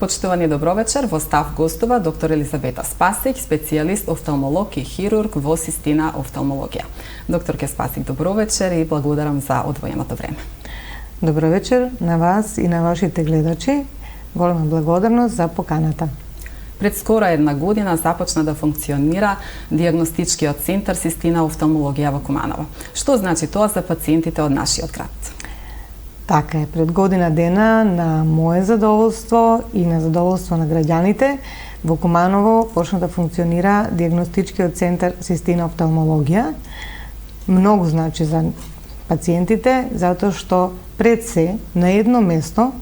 Почитувани добро вечер, во став гостува доктор Елизавета Спасик, специјалист офталмолог и хирург во Систина офталмологија. Докторке Спасик, добро вечер и благодарам за одвоеното време. Добро вечер на вас и на вашите гледачи. Голема благодарност за поканата. Пред скоро една година започна да функционира дијагностичкиот центар Систина офталмологија во Куманово. Што значи тоа за пациентите од нашиот град? Така е, пред година дена на мое задоволство и на задоволство на граѓаните во Куманово почна да функционира дијагностичкиот центар Систина офталмологија. Многу значи за пациентите, затоа што пред се на едно место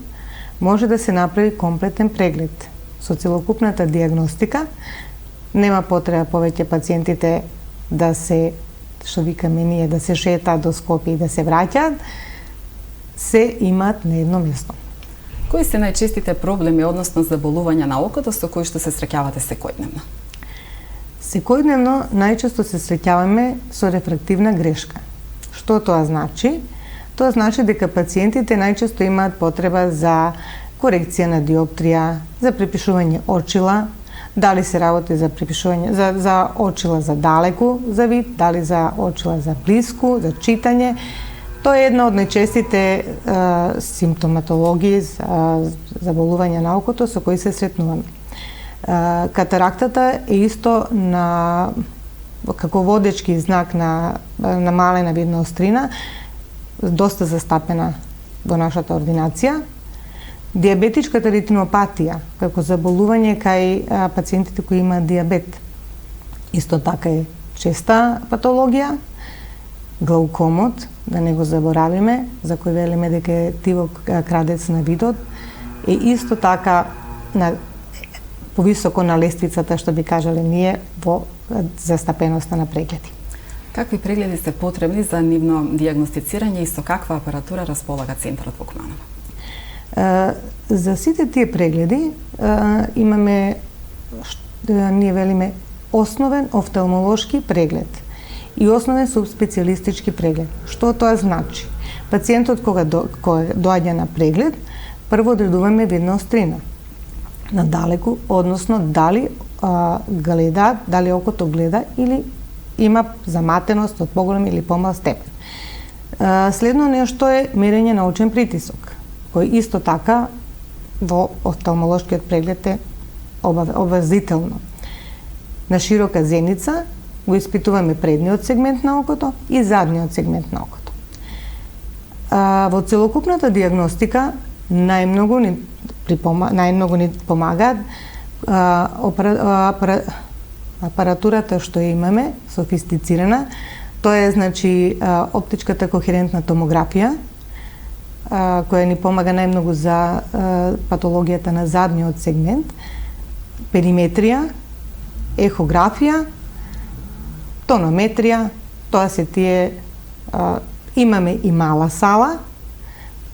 може да се направи комплетен преглед со целокупната дијагностика. Нема потреба повеќе пациентите да се, што викаме ние, да се шетаат до Скопје и да се враќаат, се имаат на едно место. Кои се најчестите проблеми, односно заболувања на окото со кои што се среќавате секојдневно? Секојдневно најчесто се среќаваме со рефрактивна грешка. Што тоа значи? Тоа значи дека пациентите најчесто имаат потреба за корекција на диоптрија, за припишување очила, дали се работи за припишување за очила за далеку за вид, дали за очила за блиску, за читање. Тоа е една од најчестите симптоматологии за заболувања на окото со кои се сретнуваме. Катарактата е исто како водечки знак на намалена видна острина, доста застапена во нашата ординација. Диабетичката ретинопатија, како заболување кај пациентите кои имаат диабет, исто така е честа патологија. Глаукомот, да не го заборавиме, за кој велиме дека е тивок крадец на видот, е исто така повисоко на лествицата, што би кажале ние, во застапеноста на прегледи. Какви прегледи се потребни за нивно дијагностицирање и со каква апаратура располага центарот во Куманово? За сите тие прегледи имаме, ние велиме, основен офталмолошки преглед и основен субспецијалистички преглед. Што тоа значи? Пациентот кога доаѓа на преглед, прво одредуваме видна острина надалеку, односно дали гледа, дали окото гледа или има заматеност од поголем или помал степен. Следно нешто е мерење на очен притисок, кој исто така во офталмолошкиот преглед е обврзително. На широка зеница го испитуваме предниот сегмент на окото и задниот сегмент на окото. Во целокупната дијагностика најмногу ни помагаат апаратурата што имаме, софистицирана. Тоа е, значи, оптичката кохерентна томографија, која ни помага најмногу за патологијата на задниот сегмент, периметрија, ехографија, тонометрија. Тоа се тие, имаме и мала сала,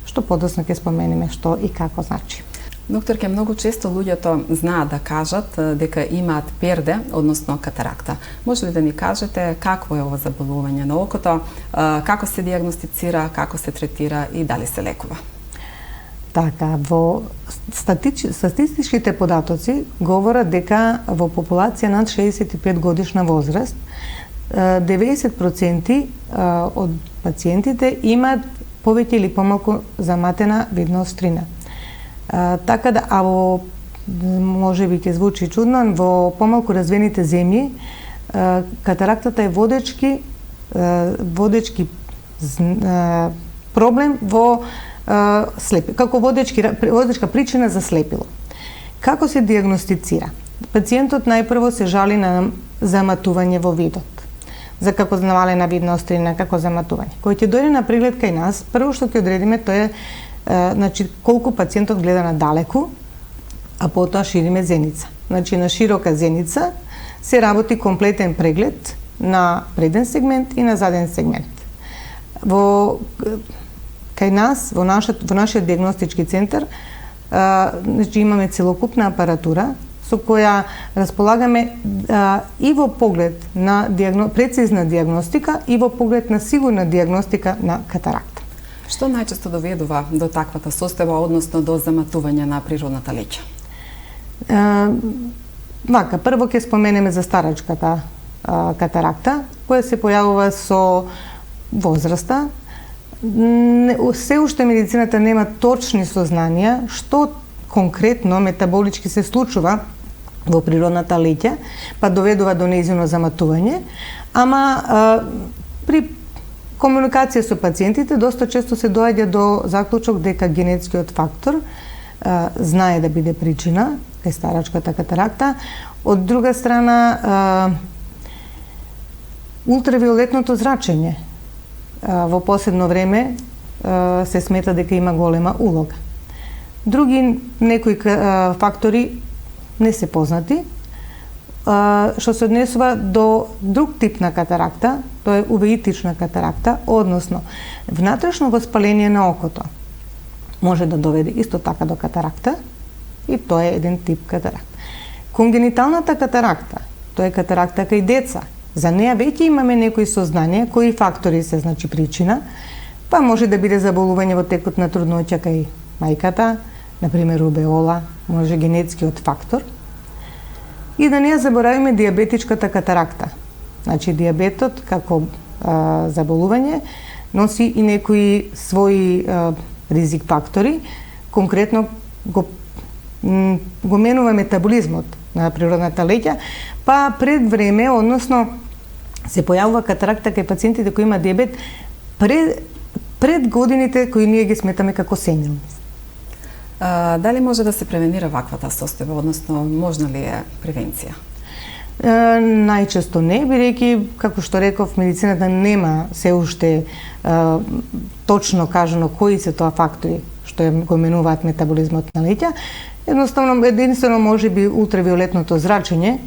што подоцна ќе споменеме што и како значи. Докторке, многу често луѓето знаат да кажат дека имаат перде, односно катаракта. Може ли да ни кажете какво е ова заболување на окото, како се дијагностицира, како се третира и дали се лекува? Така, во статистичките податоци говорат дека во популација над 65 годишна возраст 90% од пациентите имаат повеќе или помалку заматена видна острина. Така да, во може би ќе звучи чудно, во помалку развиените земји катарактата е водечки проблем во како водечка причина за слепило. Како се дијагностицира? Пациентот најпрво се жали на заматување во видот, за како намалена видна острина, како заматување. Кој ќе дојде на преглед кај нас, прво што ќе одредиме тоа е значи колку пациентот гледа на далеку, а потоа шириме зеница. Значи на широка зеница се работи комплетен преглед на преден сегмент и на заден сегмент. Кај нас, во нашиот дијагностички центар, значи имаме целокупна апаратура со која располагаме и во поглед на прецизна дијагностика и во поглед на сигурна дијагностика на катаракта. Што најчесто доведува до таквата состојба, односно до заматување на природната леќа? Вака, прво ќе споменеме за старачката катаракта, која се појавува со возраста. Се уште медицината нема точни сознанија што конкретно метаболички се случува во природната леќа, па доведува до нејзино заматување, ама при комуникација со пациентите доста често се доаѓа до заклучок дека генетскиот фактор знае да биде причина кај старачката катаракта. Од друга страна, ултравиолетното зрачење во последно време се смета дека има голема улога. Други некои фактори не се познати. Што се однесува до друг тип на катаракта, тоа е увеитична катаракта, односно внатрешно воспаление на окото може да доведе исто така до катаракта и тоа е еден тип катаракта. Конгениталната катаракта, тоа е катаракта кај деца. За неа веќе имаме некои сознанија кои фактори се причина, па може да биде заболување во текот на трудноќа кај мајката, например рубеола, може генетскиот фактор. И да не ја заборавиме диабетичката катаракта. Значи диабетот како заболување носи и некои своји ризик фактори, конкретно го менува метаболизмот на природната леќа, па пред време, односно се појавува катаракта кај пациентите кои имаат диабет пред годините кои ние ги сметаме како сенилни. Дали може да се превенира ваквата состојба, односно можна ли е превенција? Најчесто не, бидејќи, како што реков, медицината нема се уште точно кажано кои се тоа фактори што го менуваат метаболизмот на леќа. Единствено може би ултравиолетното зрачење,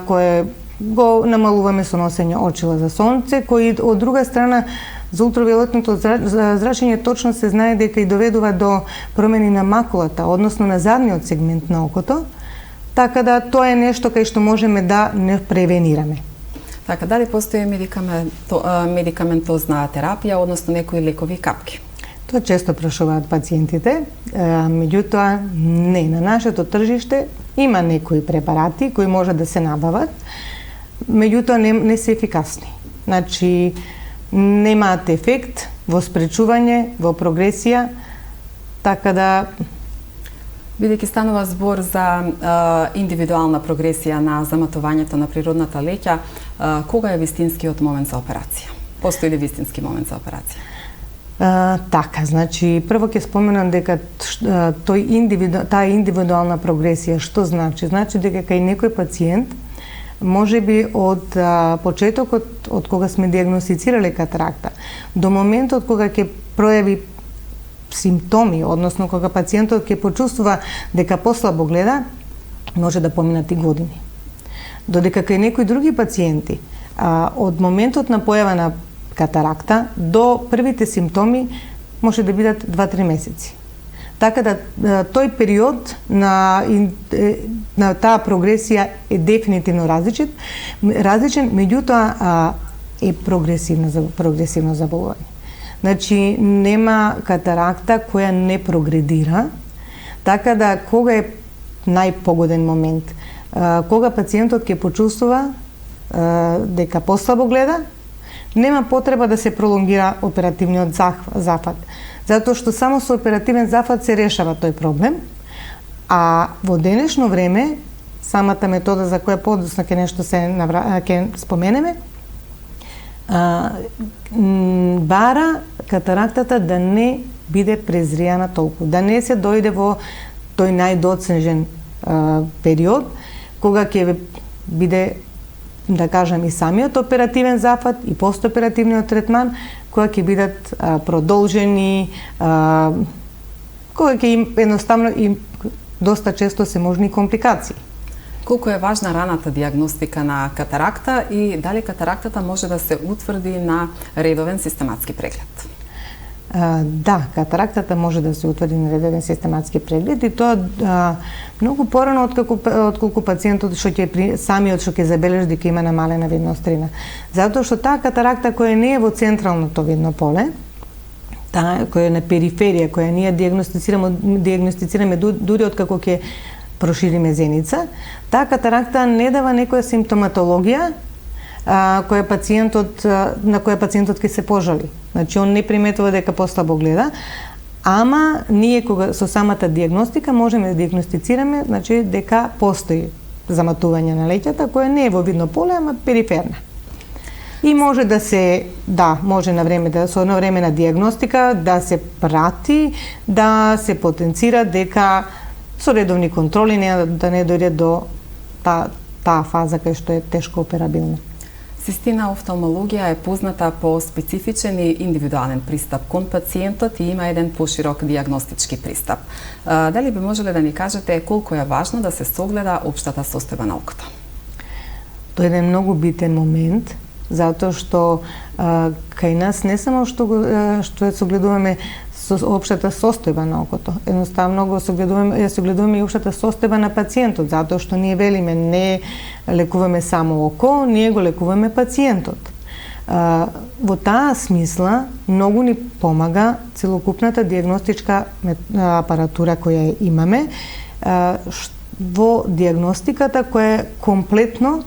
кое го намалуваме со носење очила за сонце, кои од друга страна за ултравиолетното зрачење точно се знае дека и доведува до промени на макулата, односно на задниот сегмент на окото, така да тоа е нешто кај што можеме да не превенираме. Така, дали постои медикаментозна терапија, односно некои лекови капки? Тоа често прашуваат пациентите, меѓутоа не, на нашето тржиште има некои препарати кои може да се набават, меѓутоа не се ефикасни. Значи, немаат ефект во спречување, во прогресија, така да... Бидејќи станува збор за индивидуална прогресија на заматувањето на природната леќа, кога е вистинскиот момент за операција? Постои ли вистински момент за операција? Така, значи, прво ќе споменам дека таа индивидуална прогресија што значи? Значи дека кај некој пациент може би од почетокот од кога сме диагностицирале катаракта до моментот кога ќе пројави симптоми, односно кога пациентот ќе почувствува дека послабо гледа, може да поминат и години. Додека кај некои други пациенти, од моментот на појава на катаракта до првите симптоми може да бидат 2-3 месеци. Така да тој период на таа прогресија е дефинитивно различен, меѓутоа е прогресивно заболување. Значи, нема катаракта која не прогредира, така да кога е најпогоден момент? Кога пациентот ќе почувствува дека послабо гледа, нема потреба да се пролонгира оперативниот зафат, затоа што само со оперативен зафат се решава тој проблем, а во денешно време, самата метода за која подоцна ќе споменеме, бара катарактата да не биде презријана толку, да не се дојде во тој најдоцнежен период, кога ќе биде, да кажам, и самиот оперативен зафат и постоперативниот третман, кои ќе бидат продолжени, кои ќе едноставно и доста често се можни компликации. Колку е важна раната диагностика на катаракта и дали катарактата може да се утврди на редовен систематски преглед? Да, катарактата може да се утврди на редовен систематски преглед и тоа многу порано отколку пациентот самиот што ќе забележи дека има намалена видноострина. Затоа што таа катаракта која не е во централното видно поле, таа која е на периферија, која ние диагностицираме дури откако ќе прошириме зеница, таа катаракта не дава некоја симптоматологија на која пациентот ќе се пожали. Значи, он не приметува дека послабо гледа, ама ние кога со самата диагностика можеме да диагностицираме, значи дека постои заматување на леќата која не е во видно поле, ама периферна. И може да се, може на време со навремена диагностика да се прати, да се потенцира дека со редовни контроли да не дојде до таа фаза кај што е тешко операбилна. Систина офталмологија е позната по специфичен и индивидуален пристап кон пациентот и има еден поширок диагностички пристап. Дали би можеле да ни кажете колку е важно да се согледа општата состојба на окото? Тоа е еден многу битен момент, затоа што кај нас не само што ја согледуваме со општата состојба на окото, едноставно ја согледуваме и општата состојба на пациентот, затоа што ние велиме не лекуваме само око, ние го лекуваме пациентот. Во таа смисла многу ни помага целокупната диагностичка апаратура која имаме во диагностиката која комплетно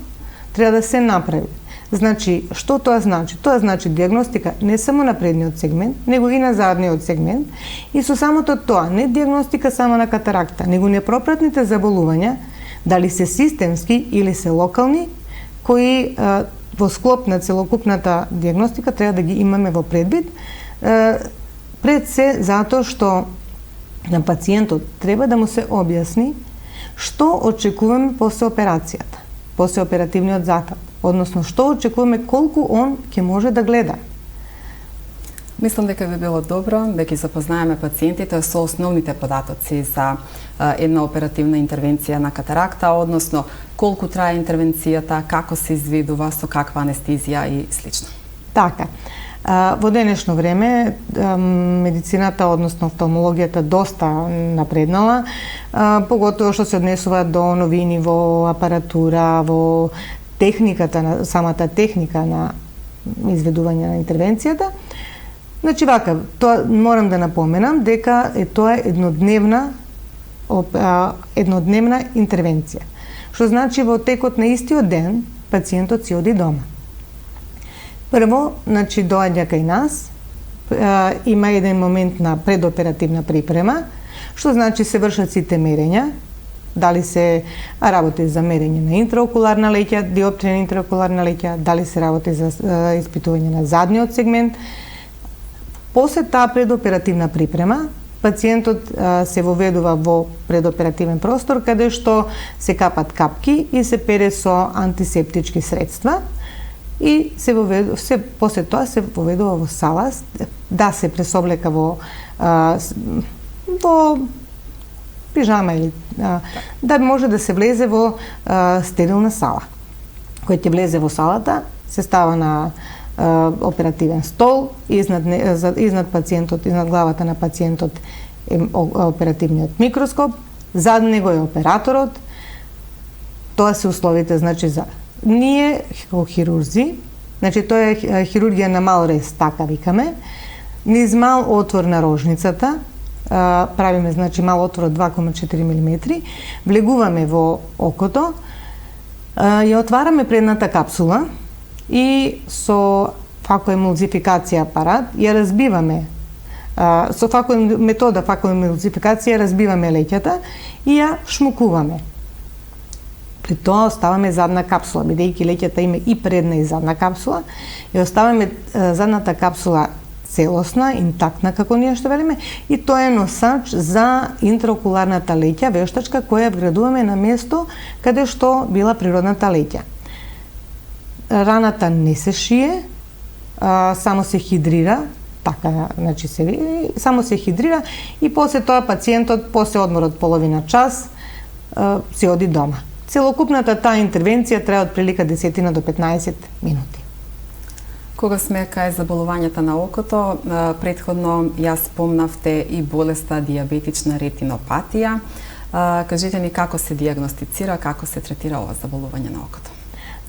треба да се направи. Значи, што тоа значи? Тоа значи диагностика не само на предниот сегмент, него и на задниот сегмент, и со самото тоа, не диагностика само на катаракта, него непропратните заболувања, дали се системски или се локални, кои во склоп на целокупната диагностика треба да ги имаме во предвид, пред се затоа што на пациентот треба да му се објасни што очекуваме после операцијата, после оперативниот захват, односно што очекуваме колку он ќе може да гледа. Мислам дека би било добро да ги запознаеме пациентите со основните податоци за една оперативна интервенција на катаракта, односно колку трае интервенцијата, како се изведува, со каква анестезија и слично. Така. Во денешно време медицината, односно офталмологијата, доста напреднала, поготово што се однесува до новини во апаратура, во техниката, самата техника на изведување на интервенцијата. Значи вака, тоа морам да напоменам дека тоа е еднодневна интервенција. Што значи во текот на истиот ден пациентот си оди дома. Прво, значи доаѓа кај нас, има еден момент на предоперативна припрема, што значи се вршат сите мерења, дали се работи за мерење на интраокуларна леќа, диоптрија на интраокуларна леќа, дали се работи за испитување на задниот сегмент. После таа предоперативна припрема, пациентот се воведува во предоперативен простор, каде што се капат капки и се пере со антисептички средства и после тоа се воведува во сала, да се пресоблека во пижама или да може да се влезе во стерилна сала. Кој ќе влезе во салата, се става на оперативен стол, изнад пациентот, изнад главата на пациентот е оперативниот микроскоп, зад него е операторот. Тоа се условите, значи, за ние како хирурзи, значи тоа е хирургија на мал рез, така викаме, низ мал отвор на рожницата, правиме, значи, мал отвор од 2,4 мм, влегуваме во окото, ја отвараме предната капсула и со факоемулзификација апарат ја разбиваме, со метода факоемулзификација разбиваме леќата и ја шмукуваме. При тоа оставаме задна капсула, бидејќи леќата има и предна и задна капсула, и оставаме задната капсула целосна, интактна, како ние што велиме, и тоа е носач за интраокуларната леќа, вештачка, која вградуваме на место каде што била природната леќа. Раната не се шие, само се хидрира, така, значи само се хидрира и после тоа пациентот, после одморот половина час, се оди дома. Целокупната таа интервенција трае од прилика 10 до 15 минути. Кога сме кај заболувањата на окото, претходно ја спомнавте и болеста диабетична ретинопатија. Кажете ни како се диагностицира, како се третира ова заболување на окото?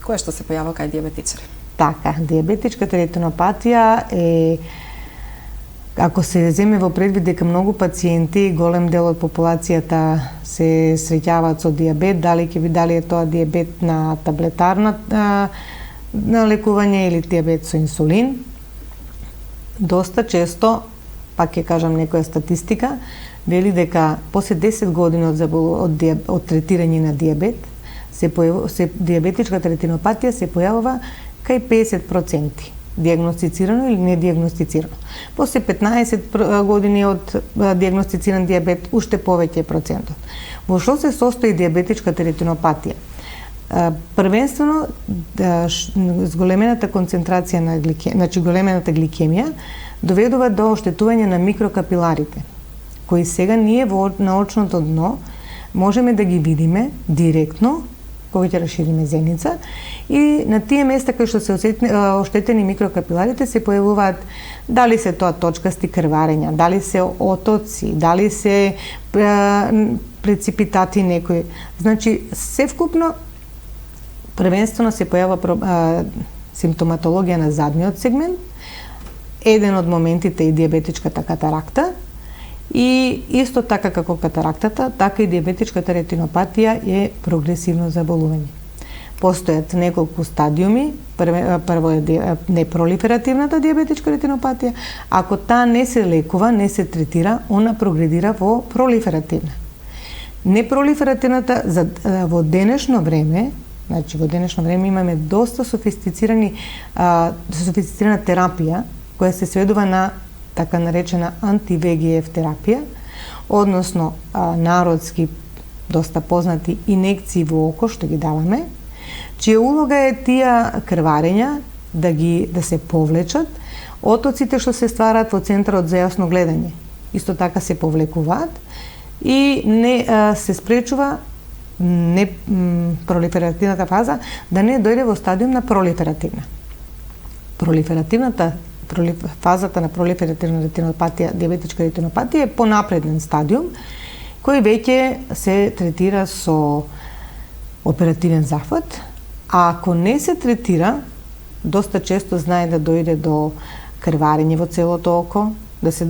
Кое што се појава кај диабетичари? Така, диабетичката ретинопатија е Ако се земе во предвид дека многу пациенти, голем дел од популацијата се среќаваат со диабет, дали е тоа диабет на таблетарна на лекување или диабет со инсулин, доста често, пак ќе кажам некоја статистика, вели дека после 10 години од третирање на диабет, диабетичката ретинопатија се појавува кај 50%. Диагностицирано или недиагностицирано. После 15 години од диагностициран диабет, уште повеќе процентот. Во што се состои диабетичката ретинопатија? Првенствено, зголемената концентрација на големената гликемија доведува до оштетување на микрокапиларите, кои сега ние во наочното дно можеме да ги видиме директно кога ќе расшириме зеница, и на тие места кои што се оштетени микрокапиларите се појавуваат, дали се тоа точкасти крварења, дали се отоци, дали се преципитати некои. Значи, севкупно првенствено се појава симптоматологија на задниот сегмент, еден од моментите е диабетичката катаракта, и исто така како катарактата, така и диабетичката ретинопатија е прогресивно заболување. Постојат неколку стадиуми. Прво е непролиферативната диабетичка ретинопатија. Ако таа не се лекува, не се третира, она прогредира во пролиферативна. Непролиферативната во денешно време, значи во денешно време имаме доста софистицирана терапија која се сведува на така наречена анти-ВГФ терапија, односно народски доста познати инекции во око што ги даваме, чија улога е тие крварења да се повлечат, отоците што се ствараат во центарот за јасно гледање исто така се повлекуваат и не се спречува пролиферативната фаза да не дојде во стадиум на пролиферативна. Фазата на пролиферативна ретинопатија, диабетичка ретинопатија е понапреден стадиум кој веќе се третира со оперативен зафат, а ако не се третира, доста често знае да дојде до крварење во целото око, да се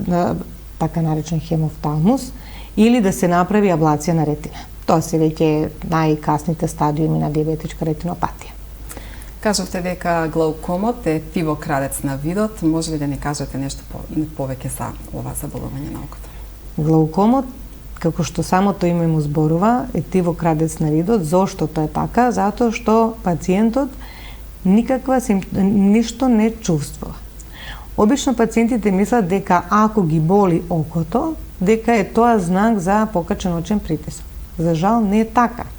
така наречен хемофталмус, или да се направи аблација на ретина. Тоа се веќе најкасните стадиуми на диабетичка ретинопатија. Кажавте дека глаукомот е тивокрадец на видот. Може ли да ни кажете нешто повеќе за ова заболување на окото? Глаукомот, како што самото име му зборува, е тивокрадец на видот. Зошто тоа е така? Затоа што пациентот ништо не чувствува. Обично пациентите мислат дека ако ги боли окото, дека е тоа знак за покачен очен притисок. За жал не е така.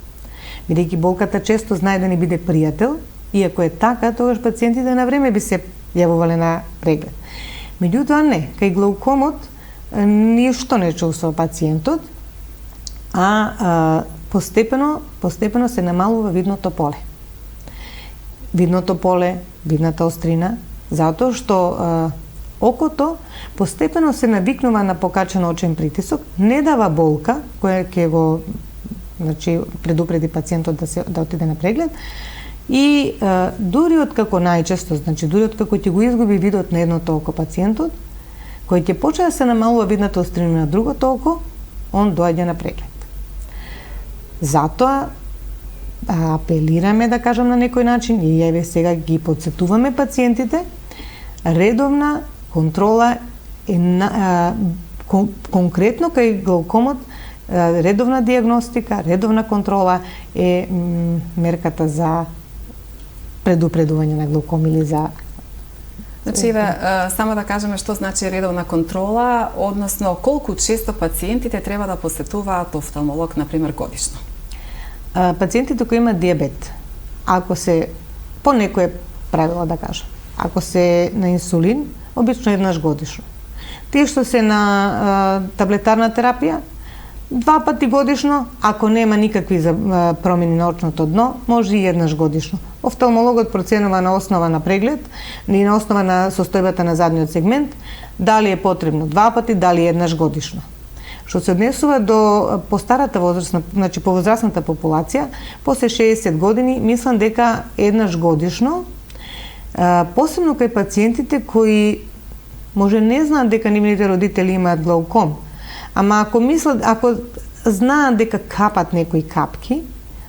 Бидејќи болката често знае да не биде пријател, и ако е така, тогаш пациентите на време би се јавувале на преглед. Меѓутоа не, кај глаукомот ништо не чувствува пациентот, а постепено се намалува видното поле. Видното поле, видната острина, затоа што окото постепено се навикнува на покачен очен притисок, не дава болка, која ќе го предупреди пациентот да отиде на преглед, и дури откако најчесто, дури откако ќе го изгуби видот на едното око пациентот, кој ќе почне да се намалува видната острина на другото око, он доаѓа на преглед. Затоа апелираме, да кажам на некој начин, и еве сега ги потсетуваме пациентите, редовна контрола е конкретно кај глаукомот, редовна диагностика, редовна контрола е мерката за предупредување на глауком или за... Значи, само да кажеме што значи редовна контрола, односно колку често пациентите треба да посетуваат офталмолог, например, годишно? Пациентите кои имаат диабет, ако се по некое правило да кажам, ако се на инсулин, обично еднаш годишно. Тие што се на таблетарна терапија, 2 пати годишно, ако нема никакви промени на очното дно, може и еднаш годишно. Офталмологот проценува на основа на преглед и на основа на состојбата на задниот сегмент, дали е потребно 2 пати, дали еднаш годишно. Што се однесува до постарата возрастна, значи повозрастната популација, после 60 години, мислам дека еднаш годишно, посебно кај пациентите кои може не знаат дека нивните родители имаат глауком, ама ако знаат дека капат некои капки,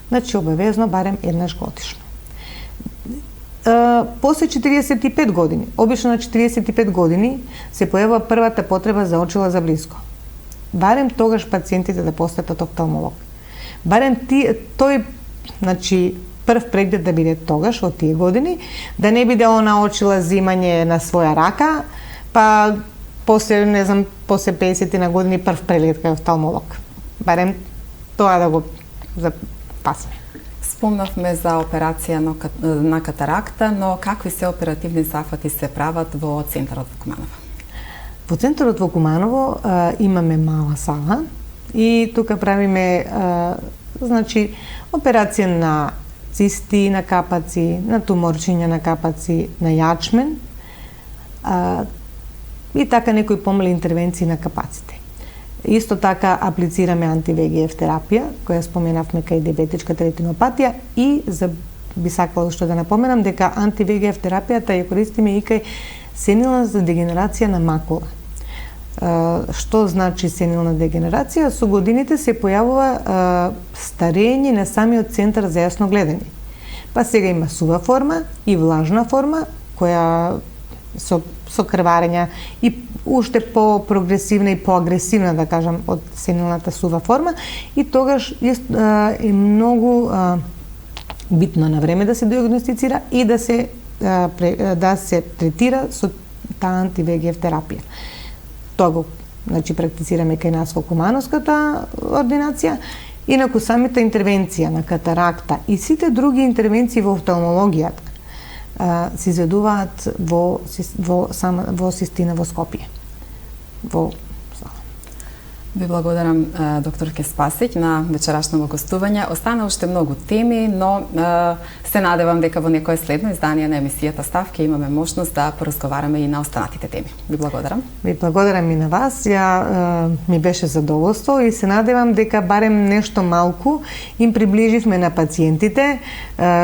значи обавезно барем еднаш годишно. После 45 години, обично на 45 години, се појавува првата потреба за очила за блиско. Барем тогаш пациентите да посетат офталмолог. Барем тој, значи, прв преглед да биде тогаш од тие години, да не биде она очила зимање на своја рака, па после, не знам, после 50 на години прв преглед кај офталмолог. Барем тоа да го запасме. Спомнавме за операција на катаракта, но какви се оперативни зафати се прават во центарот во Куманово? Во центарот во Куманово имаме мала сала и тука правиме значи операција на цисти на капаци, на туморчиња на капаци, на јачмен и така некои помали интервенции на капаците. Исто така аплицираме анти-ВГФ терапија, која споменавме кај диабетичката ретинопатија и би сакала што да напоменам дека анти-ВГФ терапијата ја користиме и кај сенилната дегенерација на макула. Што значи сенилна дегенерација? Со годините се појавува старење на самиот центар за јасно гледање. Па сега има сува форма и влажна форма, која со крварења и уште по-прогресивна и по-агресивна, да кажам, од сенилната сува форма, и тогаш е многу битно на време да се диагностицира и да се третира со таа анти-ВГФ терапија. Тоа го, значи, практицираме кај нас во Кумановската ординација. Инаку самите интервенција на катаракта и сите други интервенции во офталмологијата се изведуваат во Систина во Скопје. Ви благодарам, докторке Спасиќ, на вечерашното гостување. Остана уште многу теми, но се надевам дека во некое следно издание на емисијата Став ќе имаме можност да поразговараме и на останатите теми. Ви благодарам. Ви благодарам и на вас. Ми беше задоволство и се надевам дека барем нешто малку им приближивме на пациентите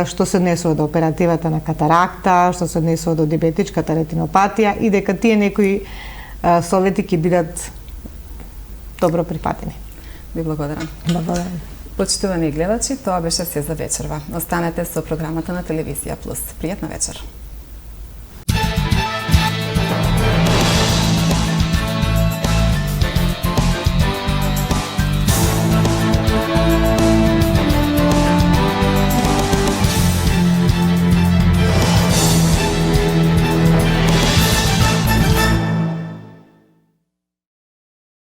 што се однесува до оперативата на катаракта, што се однесува до диабетичката ретинопатија и дека тие некои совети ќе бидат добро прифатени. Ви благодарам. Благодарам. Почитувани гледачи, тоа беше се за вечерва. Останете со програмата на Телевизија Плюс. Пријатна вечер.